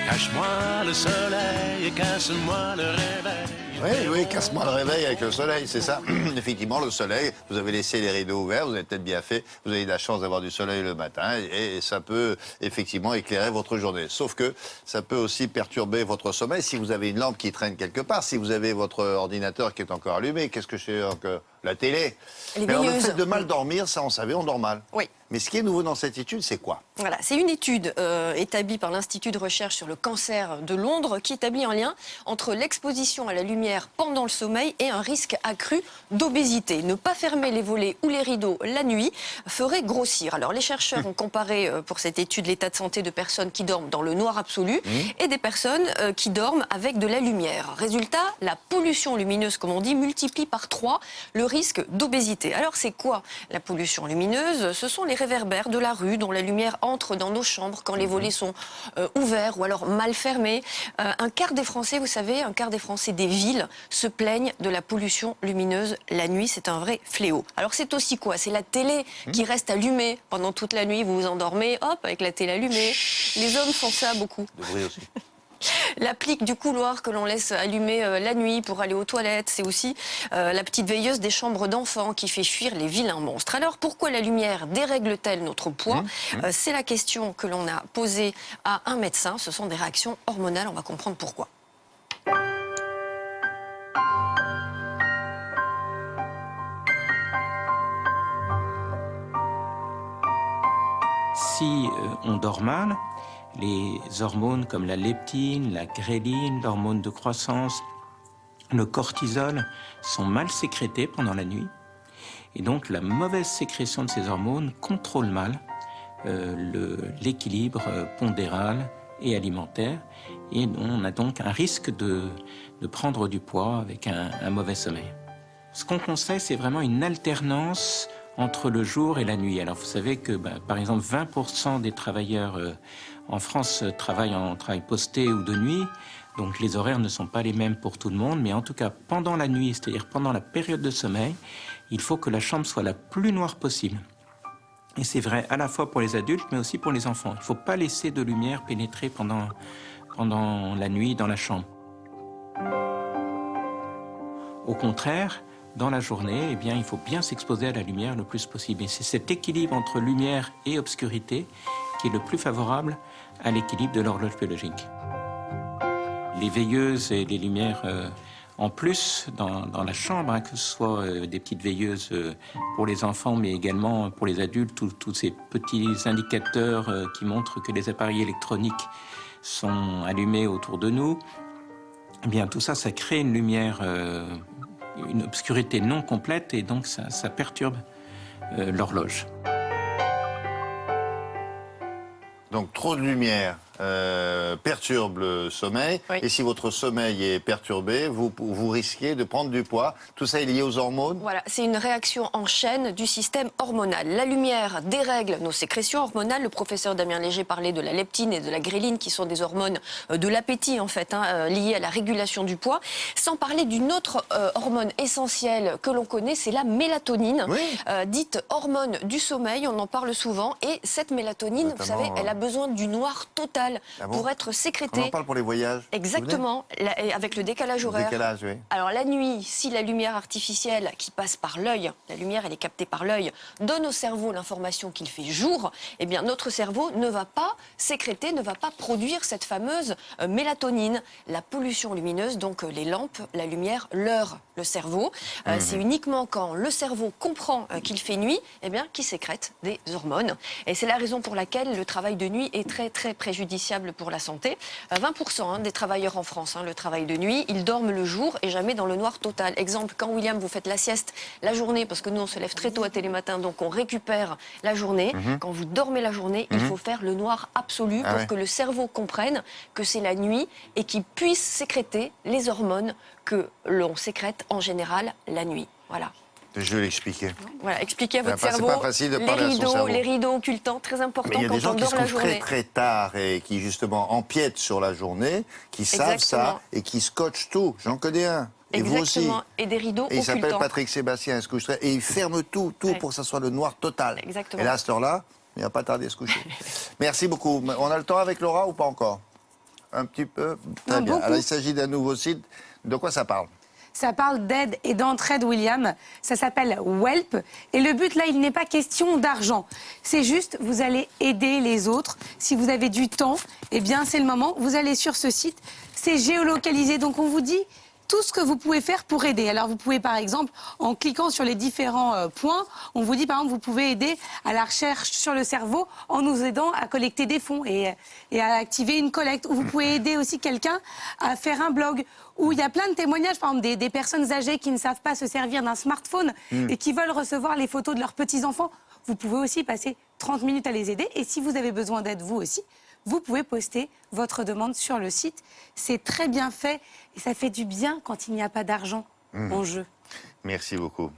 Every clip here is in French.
Cache-moi le soleil et casse-moi le réveil. Oui, oui, casse-moi le réveil avec le soleil, c'est ça. Effectivement, le soleil, vous avez laissé les rideaux ouverts, vous avez peut-être bien fait, vous avez de la chance d'avoir du soleil le matin et ça peut effectivement éclairer votre journée. Sauf que ça peut aussi perturber votre sommeil si vous avez une lampe qui traîne quelque part, si vous avez votre ordinateur qui est encore allumé, qu'est-ce que c'est encore la télé. Les Mais alors, le veilleuses. fait de mal dormir, ça on savait, on dort mal. Oui. Mais ce qui est nouveau dans cette étude, c'est quoi? Voilà, c'est une étude établie par l'Institut de recherche sur le cancer de Londres qui établit un lien entre l'exposition à la lumière pendant le sommeil et un risque accru d'obésité. Ne pas fermer les volets ou les rideaux la nuit ferait grossir. Alors les chercheurs ont comparé pour cette étude l'état de santé de personnes qui dorment dans le noir absolu et des personnes qui dorment avec de la lumière. Résultat, la pollution lumineuse, comme on dit, multiplie par 3 le risque d'obésité. Alors c'est quoi la pollution lumineuse? Ce sont les réverbères de la rue dont la lumière entre dans nos chambres quand les volets sont ouverts ou alors mal fermés. Un quart des Français, vous savez, un quart des Français des villes se plaignent de la pollution lumineuse la nuit. C'est un vrai fléau. Alors c'est aussi quoi? C'est la télé qui reste allumée pendant toute la nuit. Vous vous endormez, hop, avec la télé allumée. Les hommes font ça beaucoup. De bruit aussi. L'applique du couloir que l'on laisse allumer la nuit pour aller aux toilettes, c'est aussi la petite veilleuse des chambres d'enfants qui fait fuir les vilains monstres. Alors pourquoi la lumière dérègle-t-elle notre poids? C'est la question que l'on a posée à un médecin. Ce sont des réactions hormonales, on va comprendre pourquoi. Si on dort mal, les hormones comme la leptine, la gréline, l'hormone de croissance, le cortisol sont mal sécrétés pendant la nuit. Et donc la mauvaise sécrétion de ces hormones contrôle mal l'équilibre pondéral et alimentaire. Et on a donc un risque de prendre du poids avec un mauvais sommeil. Ce qu'on conseille, c'est vraiment une alternance entre le jour et la nuit. Alors vous savez que par exemple 20% des travailleurs en France travaillent en travail posté ou de nuit, donc les horaires ne sont pas les mêmes pour tout le monde, mais en tout cas pendant la nuit, c'est-à-dire pendant la période de sommeil, il faut que la chambre soit la plus noire possible. Et c'est vrai à la fois pour les adultes, mais aussi pour les enfants. Il ne faut pas laisser de lumière pénétrer pendant la nuit dans la chambre. Au contraire, dans la journée, eh bien, il faut bien s'exposer à la lumière le plus possible. Et c'est cet équilibre entre lumière et obscurité qui est le plus favorable à l'équilibre de l'horloge biologique. Les veilleuses et les lumières en plus dans la chambre, que ce soit des petites veilleuses pour les enfants, mais également pour les adultes, tous ces petits indicateurs qui montrent que les appareils électroniques sont allumés autour de nous, eh bien, tout ça, ça crée une lumière, une obscurité non complète, et donc ça perturbe l'horloge. Donc trop de lumière perturbe le sommeil. Oui. Et si votre sommeil est perturbé, vous risquez de prendre du poids. Tout ça est lié aux hormones? Voilà, c'est une réaction en chaîne du système hormonal. La lumière dérègle nos sécrétions hormonales. Le professeur Damien Léger parlait de la leptine et de la gréline, qui sont des hormones de l'appétit, en fait, liées à la régulation du poids. Sans parler d'une autre hormone essentielle que l'on connaît, c'est la mélatonine, dite hormone du sommeil. On en parle souvent. Et cette mélatonine, notamment, vous savez, elle a besoin du noir total pour être sécrétée. On en parle pour les voyages. Exactement, avec le décalage horaire. Décalage, oui. Alors la nuit, si la lumière artificielle qui passe par l'œil, la lumière elle est captée par l'œil, donne au cerveau l'information qu'il fait jour, eh bien notre cerveau ne va pas sécréter, ne va pas produire cette fameuse mélatonine. La pollution lumineuse, donc les lampes, la lumière, leurre le cerveau. C'est uniquement quand le cerveau comprend qu'il fait nuit, eh bien, qu'il sécrète des hormones. Et c'est la raison pour laquelle le travail de nuit est très très préjudiciable pour la santé. 20% des travailleurs en France, le travail de nuit, ils dorment le jour et jamais dans le noir total. Exemple, quand William, vous faites la sieste la journée, parce que nous on se lève très tôt à Télématin, donc on récupère la journée. Quand vous dormez la journée, il faut faire le noir absolu pour que le cerveau comprenne que c'est la nuit et qu'il puisse sécréter les hormones que l'on sécrète en général la nuit. Voilà. Je vais l'expliquer. Voilà, expliquez à votre C'est cerveau pas facile de parler à son cerveau. les rideaux occultants, très important Mais il y a des quand gens on qui se dort la couchent très journée. très tard et qui justement empiètent sur la journée, qui savent Exactement. ça et qui scotchent tout. J'en connais un. Et vous aussi. Exactement. Et des rideaux Et il s'appelle occultants. Patrick Sébastien, il se couche très... Et il ferme tout pour que ça soit le noir total. Exactement. Et là, à cette heure-là, il n'a pas tardé à se coucher. Merci beaucoup. On a le temps avec Laura ou pas encore? Un petit peu. Très bien. Beaucoup. Alors, il s'agit d'un nouveau site. De quoi ça parle? Ça parle d'aide et d'entraide, William. Ça s'appelle Welp. Et le but, là, il n'est pas question d'argent. C'est juste, vous allez aider les autres. Si vous avez du temps, eh bien, c'est le moment. Vous allez sur ce site. C'est géolocalisé. Donc, on vous dit tout ce que vous pouvez faire pour aider. Alors, vous pouvez, par exemple, en cliquant sur les différents points, on vous dit, par exemple, vous pouvez aider à la recherche sur le cerveau en nous aidant à collecter des fonds et à activer une collecte. Ou vous pouvez aider aussi quelqu'un à faire un blog où il y a plein de témoignages, par exemple, des personnes âgées qui ne savent pas se servir d'un smartphone et qui veulent recevoir les photos de leurs petits-enfants. Vous pouvez aussi passer 30 minutes à les aider. Et si vous avez besoin d'aide, vous aussi, vous pouvez poster votre demande sur le site. C'est très bien fait et ça fait du bien quand il n'y a pas d'argent en jeu. Merci beaucoup.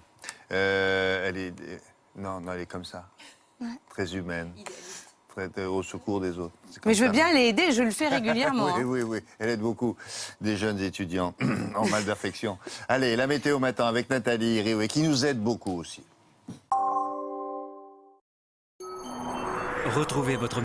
Elle est... Non, elle est comme ça. Ouais. Très humaine. Très au secours des autres. Mais je veux bien l'aider, je le fais régulièrement. Oui. Elle aide beaucoup des jeunes étudiants en mal d'affection. Allez, la météo matin avec Nathalie Riouet, qui nous aide beaucoup aussi. Retrouvez votre